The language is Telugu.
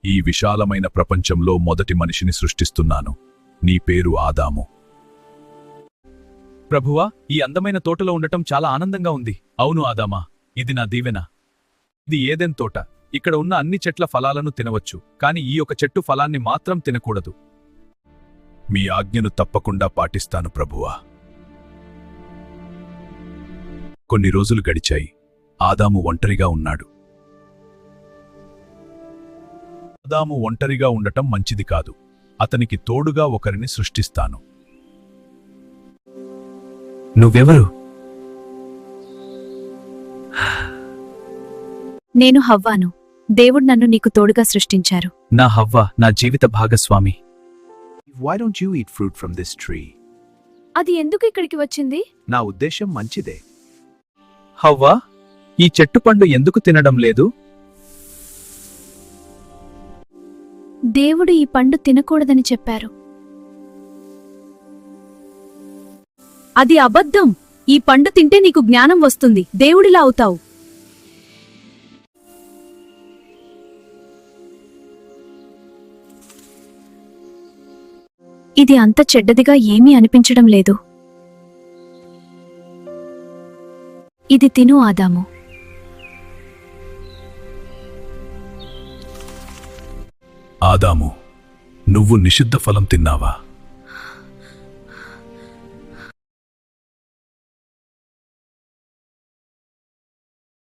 ఈ విశాలమైన ప్రపంచంలో మొదటి మనిషిని సృష్టిస్తున్నాను. నీ పేరు ఆదాము. ప్రభువా, ఈ అందమైన తోటలో ఉండటం చాలా ఆనందంగా ఉంది. అవును ఆదామా, ఇది నా దీవెన. ఇది ఏదెన్ తోట. ఇక్కడ ఉన్న అన్ని చెట్ల ఫలాలను తినవచ్చు, కాని ఈ ఒక చెట్టు ఫలాన్ని మాత్రం తినకూడదు. మీ ఆజ్ఞను తప్పకుండా పాటిస్తాను ప్రభువా. కొన్ని రోజులు గడిచాయి. ఆదాము ఒంటరిగా ఉన్నాడు. ఆదాము ఒంటరిగా ఉండటం మంచిది కాదు. అతనికి తోడుగా ఒకరిని సృష్టిస్తాను. నువ్వెవరు? నేను హవ్వాను. దేవుడు నన్ను నీకు తోడుగా సృష్టించారు. నా హవ్వ, నా జీవిత భాగస్వామి. Why don't you eat fruit from this tree? అది ఎందుకు ఇక్కడికి వచ్చింది? నా ఉద్దేశం మంచిదే. హవ్వా, ఈ చెట్టు పండు ఎందుకు తినడం లేదు? దేవుడు ఈ పండు తినకూడదని చెప్పారు. అది అబద్ధం. ఈ పండు తింటే నీకు జ్ఞానం వస్తుంది, దేవుడిలా అవుతావు. ఇది అంత చెడ్డదిగా ఏమీ అనిపించడం లేదు. ఇది తిను ఆదాము. ఆదాము, నువ్వు నిషిద్ధ ఫలం తిన్నావా?